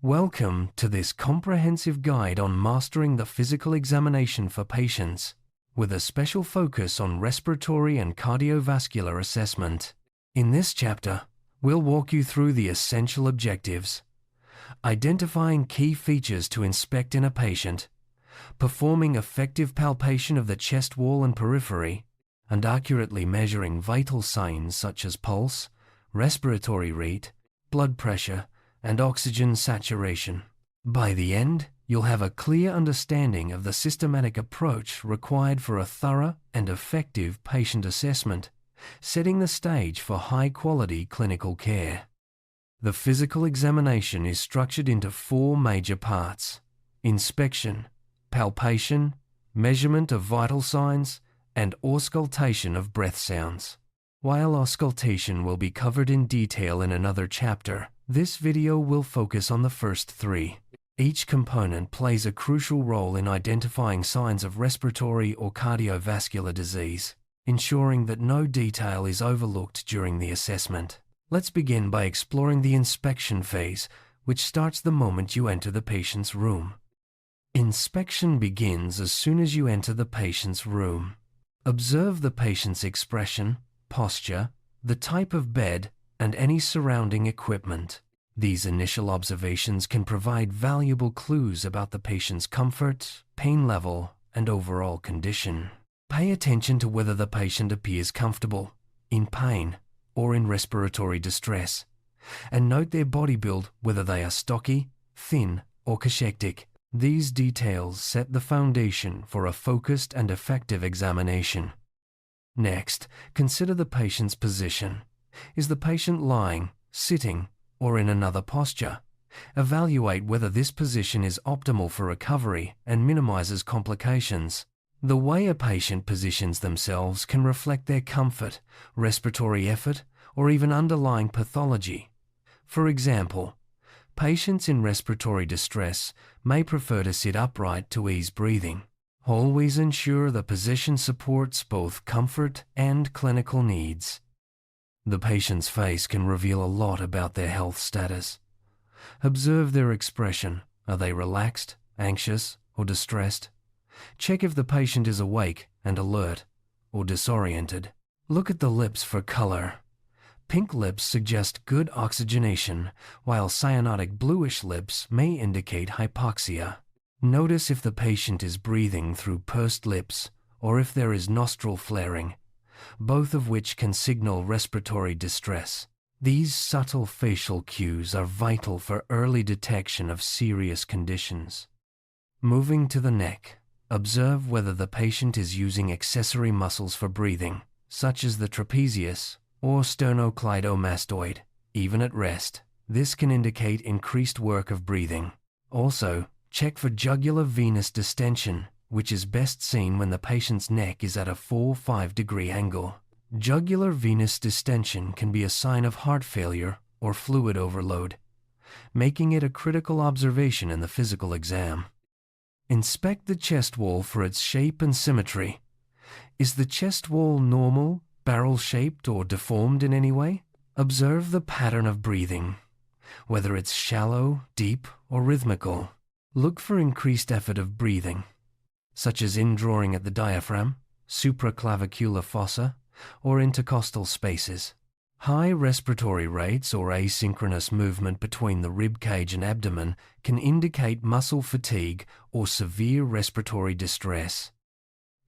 Welcome to this comprehensive guide on mastering the physical examination for patients, with a special focus on respiratory and cardiovascular assessment. In this chapter, we'll walk you through the essential objectives, identifying key features to inspect in a patient, performing effective palpation of the chest wall and periphery, and accurately measuring vital signs such as pulse, respiratory rate, blood pressure, and oxygen saturation. By the end, you'll have a clear understanding of the systematic approach required for a thorough and effective patient assessment, setting the stage for high-quality clinical care. The physical examination is structured into 4 major parts: inspection, palpation, measurement of vital signs, and auscultation of breath sounds. While auscultation will be covered in detail in another chapter, this video will focus on the first 3. Each component plays a crucial role in identifying signs of respiratory or cardiovascular disease, ensuring that no detail is overlooked during the assessment. Let's begin by exploring the inspection phase, which starts the moment you enter the patient's room. Inspection begins as soon as you enter the patient's room. Observe the patient's expression, posture, the type of bed, and any surrounding equipment. These initial observations can provide valuable clues about the patient's comfort, pain level, and overall condition. Pay attention to whether the patient appears comfortable, in pain, or in respiratory distress, and note their body build, whether they are stocky, thin, or cachectic. These details set the foundation for a focused and effective examination. Next, consider the patient's position. Is the patient lying, sitting, or in another posture? Evaluate whether this position is optimal for recovery and minimizes complications. The way a patient positions themselves can reflect their comfort, respiratory effort, or even underlying pathology. For example, patients in respiratory distress may prefer to sit upright to ease breathing. Always ensure the position supports both comfort and clinical needs. The patient's face can reveal a lot about their health status. Observe their expression. Are they relaxed, anxious, or distressed? Check if the patient is awake and alert, or disoriented. Look at the lips for color. Pink lips suggest good oxygenation, while cyanotic bluish lips may indicate hypoxia. Notice if the patient is breathing through pursed lips or if there is nostril flaring, both of which can signal respiratory distress. These subtle facial cues are vital for early detection of serious conditions. Moving to the neck, observe whether the patient is using accessory muscles for breathing, such as the trapezius or sternocleidomastoid, even at rest. This can indicate increased work of breathing. Also, check for jugular venous distension, which is best seen when the patient's neck is at a 4-5 degree angle. Jugular venous distension can be a sign of heart failure or fluid overload, making it a critical observation in the physical exam. Inspect the chest wall for its shape and symmetry. Is the chest wall normal, barrel-shaped, or deformed in any way? Observe the pattern of breathing, whether it's shallow, deep, or rhythmical. Look for increased effort of breathing, such as indrawing at the diaphragm, supraclavicular fossa, or intercostal spaces. High respiratory rates or asynchronous movement between the rib cage and abdomen can indicate muscle fatigue or severe respiratory distress.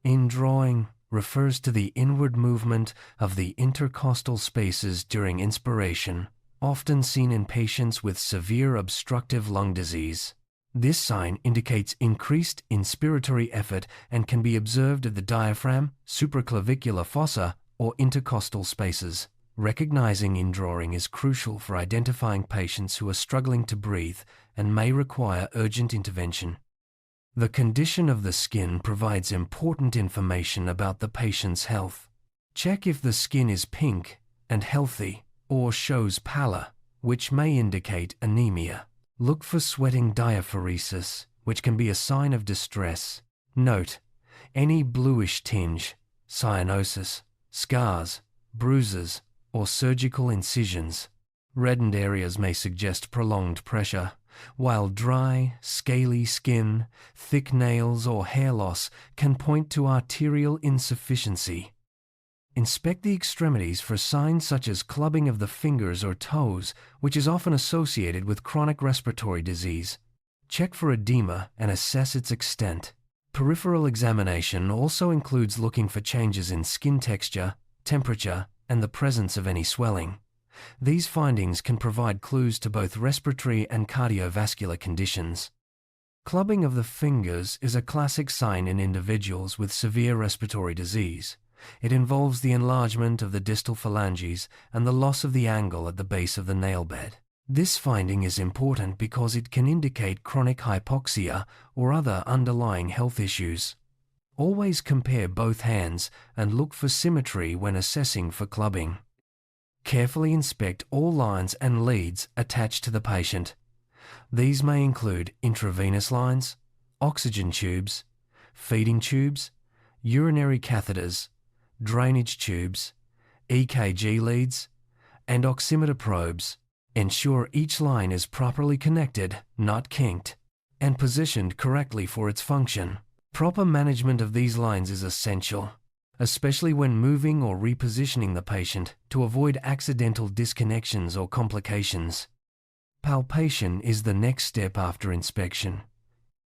Indrawing refers to the inward movement of the intercostal spaces during inspiration, often seen in patients with severe obstructive lung disease. This sign indicates increased inspiratory effort and can be observed at the diaphragm, supraclavicular fossa, or intercostal spaces. Recognizing indrawing is crucial for identifying patients who are struggling to breathe and may require urgent intervention. The condition of the skin provides important information about the patient's health. Check if the skin is pink and healthy or shows pallor, which may indicate anemia. Look for sweating diaphoresis, which can be a sign of distress. Note any bluish tinge, cyanosis, scars, bruises, or surgical incisions. Reddened areas may suggest prolonged pressure, while dry, scaly skin, thick nails, or hair loss can point to arterial insufficiency. Inspect the extremities for signs such as clubbing of the fingers or toes, which is often associated with chronic respiratory disease. Check for edema and assess its extent. Peripheral examination also includes looking for changes in skin texture, temperature, and the presence of any swelling. These findings can provide clues to both respiratory and cardiovascular conditions. Clubbing of the fingers is a classic sign in individuals with severe respiratory disease. It involves the enlargement of the distal phalanges and the loss of the angle at the base of the nail bed. This finding is important because it can indicate chronic hypoxia or other underlying health issues. Always compare both hands and look for symmetry when assessing for clubbing. Carefully inspect all lines and leads attached to the patient. These may include intravenous lines, oxygen tubes, feeding tubes, urinary catheters, drainage tubes, EKG leads, and oximeter probes. Ensure each line is properly connected, not kinked, and positioned correctly for its function. Proper management of these lines is essential, especially when moving or repositioning the patient to avoid accidental disconnections or complications. Palpation is the next step after inspection.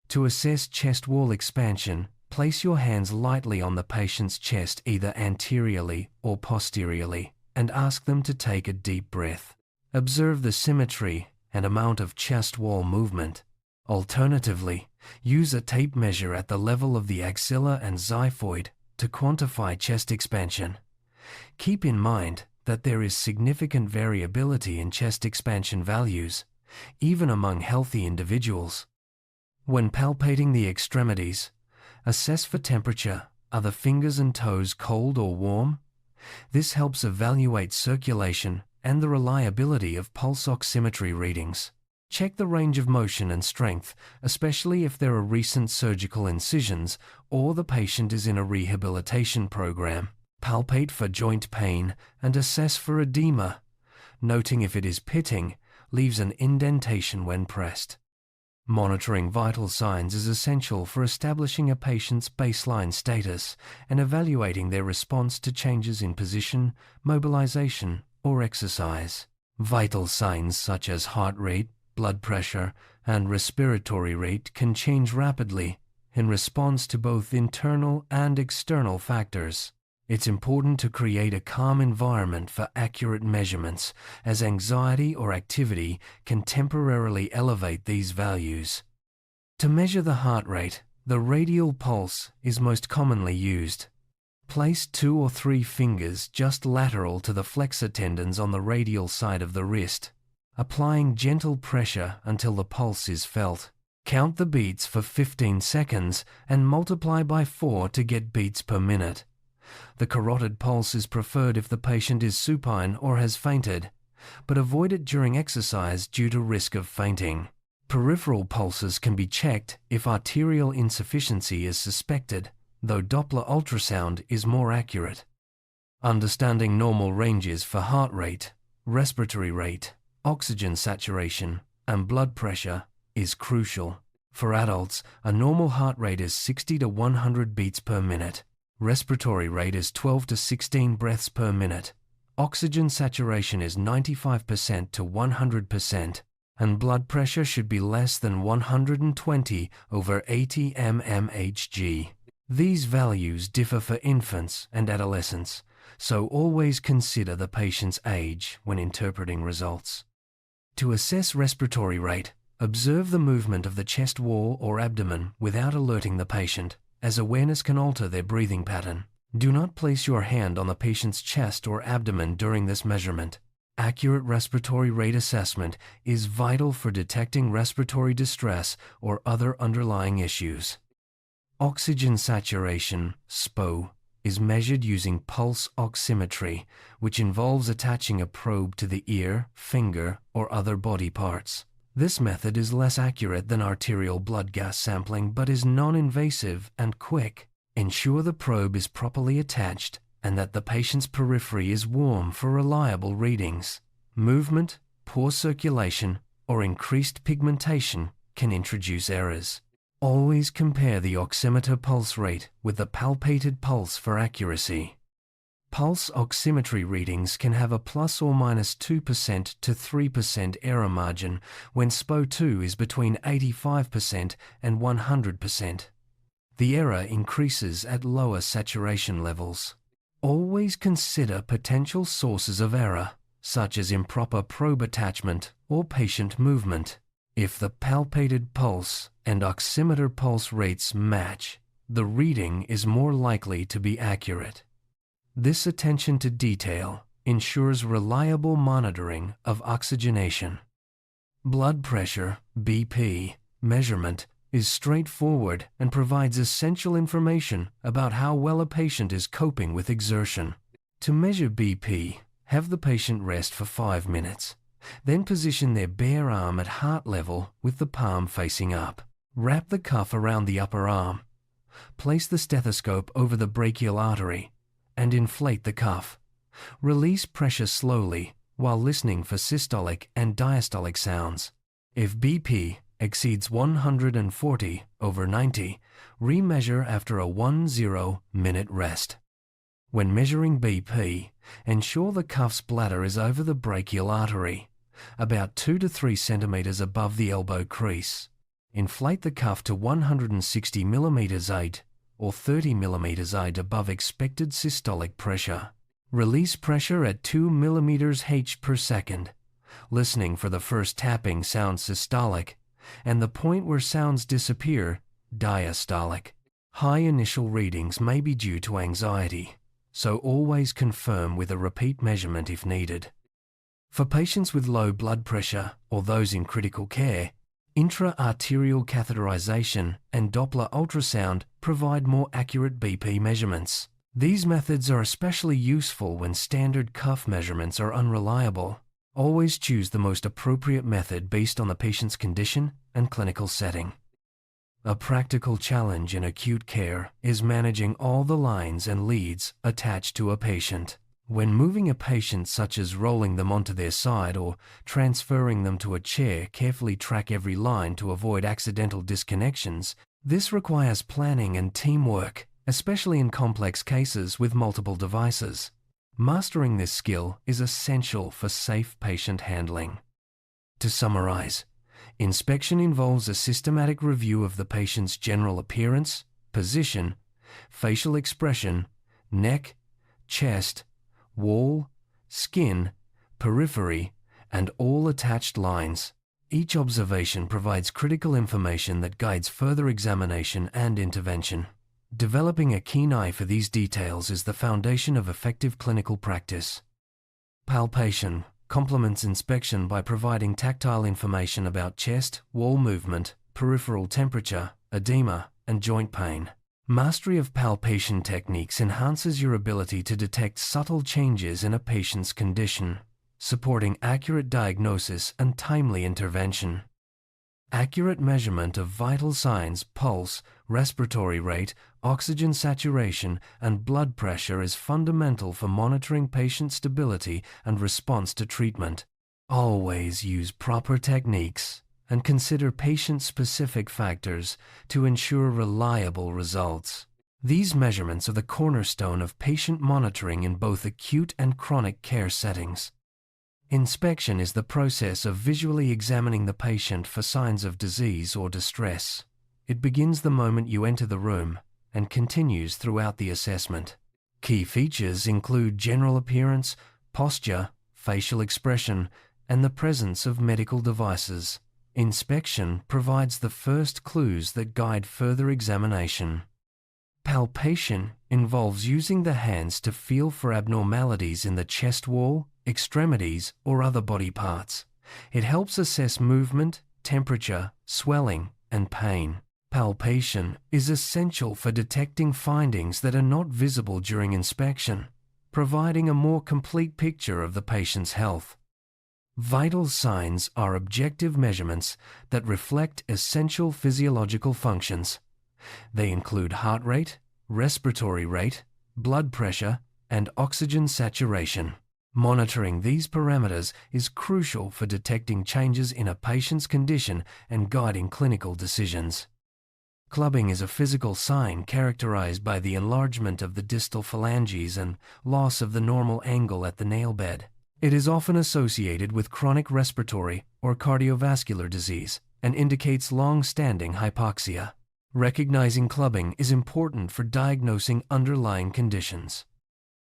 To assess chest wall expansion, place your hands lightly on the patient's chest either anteriorly or posteriorly and ask them to take a deep breath. Observe the symmetry and amount of chest wall movement. Alternatively, use a tape measure at the level of the axilla and xiphoid to quantify chest expansion. Keep in mind that there is significant variability in chest expansion values, even among healthy individuals. When palpating the extremities, assess for temperature. Are the fingers and toes cold or warm? This helps evaluate circulation and the reliability of pulse oximetry readings. Check the range of motion and strength, especially if there are recent surgical incisions or the patient is in a rehabilitation program. Palpate for joint pain and assess for edema, noting if it is pitting, leaves an indentation when pressed. Monitoring vital signs is essential for establishing a patient's baseline status and evaluating their response to changes in position, mobilization, or exercise. Vital signs such as heart rate, blood pressure, and respiratory rate can change rapidly in response to both internal and external factors. It's important to create a calm environment for accurate measurements, as anxiety or activity can temporarily elevate these values. To measure the heart rate, the radial pulse is most commonly used. Place 2 or 3 fingers just lateral to the flexor tendons on the radial side of the wrist, applying gentle pressure until the pulse is felt. Count the beats for 15 seconds and multiply by 4 to get beats per minute. The carotid pulse is preferred if the patient is supine or has fainted, but avoid it during exercise due to risk of fainting. Peripheral pulses can be checked if arterial insufficiency is suspected, though Doppler ultrasound is more accurate. Understanding normal ranges for heart rate, respiratory rate, oxygen saturation, and blood pressure is crucial. For adults, a normal heart rate is 60 to 100 beats per minute. Respiratory rate is 12 to 16 breaths per minute. Oxygen saturation is 95% to 100%, and blood pressure should be less than 120 over 80 mmHg. These values differ for infants and adolescents, so always consider the patient's age when interpreting results. To assess respiratory rate, observe the movement of the chest wall or abdomen without alerting the patient, as awareness can alter their breathing pattern. Do not place your hand on the patient's chest or abdomen during this measurement. Accurate respiratory rate assessment is vital for detecting respiratory distress or other underlying issues. Oxygen saturation, SPO, is measured using pulse oximetry, which involves attaching a probe to the ear, finger, or other body parts. This method is less accurate than arterial blood gas sampling but is non-invasive and quick. Ensure the probe is properly attached and that the patient's periphery is warm for reliable readings. Movement, poor circulation, or increased pigmentation can introduce errors. Always compare the oximeter pulse rate with the palpated pulse for accuracy. Pulse oximetry readings can have a plus or minus 2% to 3% error margin when SPO2 is between 85% and 100%. The error increases at lower saturation levels. Always consider potential sources of error, such as improper probe attachment or patient movement. If the palpated pulse and oximeter pulse rates match, the reading is more likely to be accurate. This attention to detail ensures reliable monitoring of oxygenation. Blood pressure, BP, measurement is straightforward and provides essential information about how well a patient is coping with exertion. To measure BP, have the patient rest for 5 minutes. Then position their bare arm at heart level with the palm facing up. Wrap the cuff around the upper arm. Place the stethoscope over the brachial artery and inflate the cuff. Release pressure slowly while listening for systolic and diastolic sounds. If BP exceeds 140/90, remeasure after a 10-minute rest. When measuring BP, ensure the cuff's bladder is over the brachial artery, about 2 to 3 centimeters above the elbow crease. Inflate the cuff to 160 mm 8 or 30 mm 8 above expected systolic pressure. Release pressure at 2 mm H per second. Listening for the first tapping sounds systolic, and the point where sounds disappear, diastolic. High initial readings may be due to anxiety, so always confirm with a repeat measurement if needed. For patients with low blood pressure or those in critical care, intra-arterial catheterization and Doppler ultrasound provide more accurate BP measurements. These methods are especially useful when standard cuff measurements are unreliable. Always choose the most appropriate method based on the patient's condition and clinical setting. A practical challenge in acute care is managing all the lines and leads attached to a patient. When moving a patient, such as rolling them onto their side or transferring them to a chair, carefully track every line to avoid accidental disconnections. This requires planning and teamwork, especially in complex cases with multiple devices. Mastering this skill is essential for safe patient handling. To summarize, inspection involves a systematic review of the patient's general appearance, position, facial expression, neck, chest, wall, skin, periphery, and all attached lines. Each observation provides critical information that guides further examination and intervention. Developing a keen eye for these details is the foundation of effective clinical practice. Palpation complements inspection by providing tactile information about chest, wall movement, peripheral temperature, edema, and joint pain. Mastery of palpation techniques enhances your ability to detect subtle changes in a patient's condition, supporting accurate diagnosis and timely intervention. Accurate measurement of vital signs, pulse, respiratory rate, oxygen saturation, and blood pressure is fundamental for monitoring patient stability and response to treatment. Always use proper techniques and consider patient-specific factors to ensure reliable results. These measurements are the cornerstone of patient monitoring in both acute and chronic care settings. Inspection is the process of visually examining the patient for signs of disease or distress. It begins the moment you enter the room and continues throughout the assessment. Key features include general appearance, posture, facial expression, and the presence of medical devices. Inspection provides the first clues that guide further examination. Palpation involves using the hands to feel for abnormalities in the chest wall, extremities, or other body parts. It helps assess movement, temperature, swelling, and pain. Palpation is essential for detecting findings that are not visible during inspection, providing a more complete picture of the patient's health. Vital signs are objective measurements that reflect essential physiological functions. They include heart rate, respiratory rate, blood pressure, and oxygen saturation. Monitoring these parameters is crucial for detecting changes in a patient's condition and guiding clinical decisions. Clubbing is a physical sign characterized by the enlargement of the distal phalanges and loss of the normal angle at the nail bed. It is often associated with chronic respiratory or cardiovascular disease and indicates long-standing hypoxia. Recognizing clubbing is important for diagnosing underlying conditions.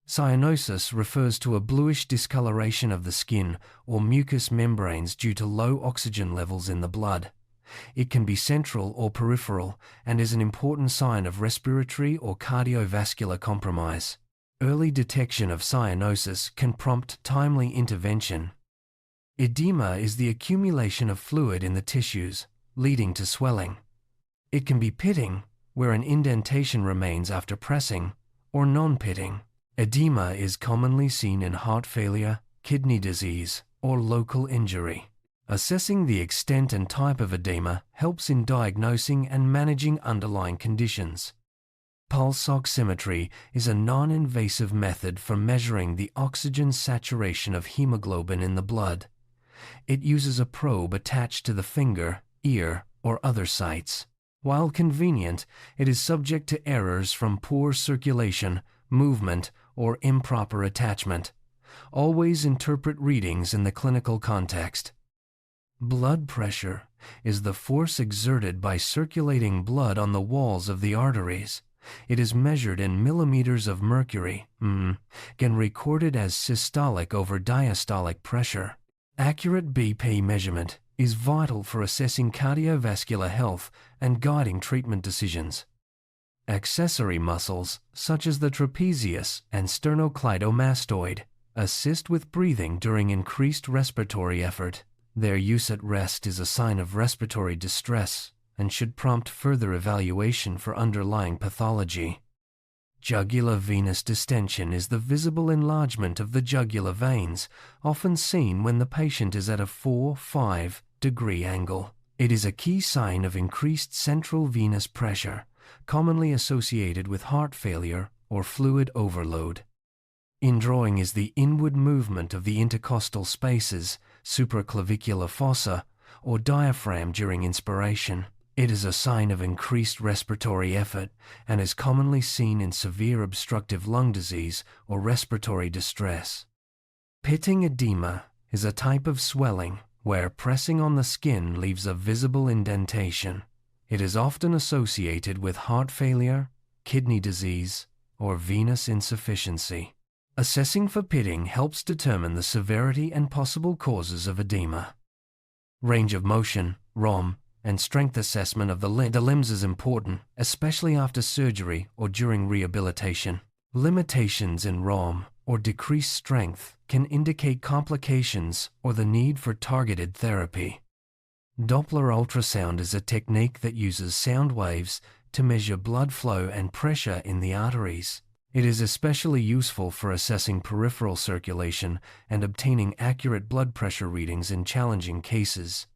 Cyanosis refers to a bluish discoloration of the skin or mucous membranes due to low oxygen levels in the blood. It can be central or peripheral and is an important sign of respiratory or cardiovascular compromise. Early detection of cyanosis can prompt timely intervention. Edema is the accumulation of fluid in the tissues, leading to swelling. It can be pitting, where an indentation remains after pressing, or non-pitting. Edema is commonly seen in heart failure, kidney disease, or local injury. Assessing the extent and type of edema helps in diagnosing and managing underlying conditions. Pulse oximetry is a non-invasive method for measuring the oxygen saturation of hemoglobin in the blood. It uses a probe attached to the finger, ear, or other sites. While convenient, it is subject to errors from poor circulation, movement, or improper attachment. Always interpret readings in the clinical context. Blood pressure is the force exerted by circulating blood on the walls of the arteries. It is measured in millimeters of mercury, can recorded as systolic over diastolic pressure. Accurate BP measurement is vital for assessing cardiovascular health and guiding treatment decisions. Accessory muscles, such as the trapezius and sternocleidomastoid, assist with breathing during increased respiratory effort. Their use at rest is a sign of respiratory distress and should prompt further evaluation for underlying pathology. Jugular venous distension is the visible enlargement of the jugular veins, often seen when the patient is at a 4-5 degree angle. It is a key sign of increased central venous pressure, commonly associated with heart failure or fluid overload. Indrawing is the inward movement of the intercostal spaces, supraclavicular fossa, or diaphragm during inspiration. It is a sign of increased respiratory effort and is commonly seen in severe obstructive lung disease or respiratory distress. Pitting edema is a type of swelling where pressing on the skin leaves a visible indentation. It is often associated with heart failure, kidney disease, or venous insufficiency. Assessing for pitting helps determine the severity and possible causes of edema. Range of motion, ROM, and strength assessment of the limbs is important, especially after surgery or during rehabilitation. Limitations in ROM or decreased strength can indicate complications or the need for targeted therapy. Doppler ultrasound is a technique that uses sound waves to measure blood flow and pressure in the arteries. It is especially useful for assessing peripheral circulation and obtaining accurate blood pressure readings in challenging cases.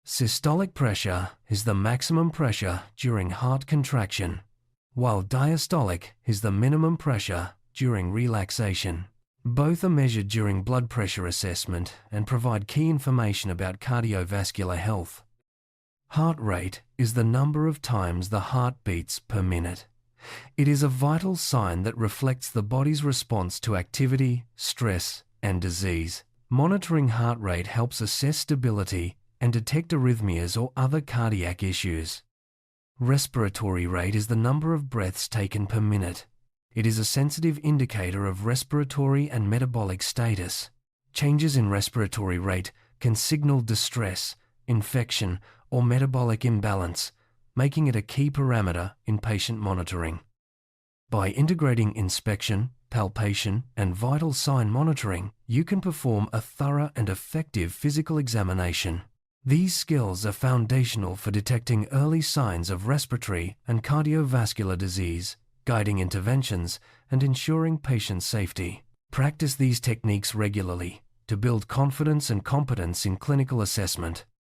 Systolic pressure is the maximum pressure during heart contraction, while diastolic is the minimum pressure during relaxation. Both are measured during blood pressure assessment and provide key information about cardiovascular health. Heart rate is the number of times the heart beats per minute. It is a vital sign that reflects the body's response to activity, stress, and disease. Monitoring heart rate helps assess stability and detect arrhythmias or other cardiac issues. Respiratory rate is the number of breaths taken per minute. It is a sensitive indicator of respiratory and metabolic status. Changes in respiratory rate can signal distress, infection, or metabolic imbalance, making it a key parameter in patient monitoring. By integrating inspection, palpation, and vital sign monitoring, you can perform a thorough and effective physical examination. These skills are foundational for detecting early signs of respiratory and cardiovascular disease, guiding interventions, and ensuring patient safety. Practice these techniques regularly to build confidence and competence in clinical assessment.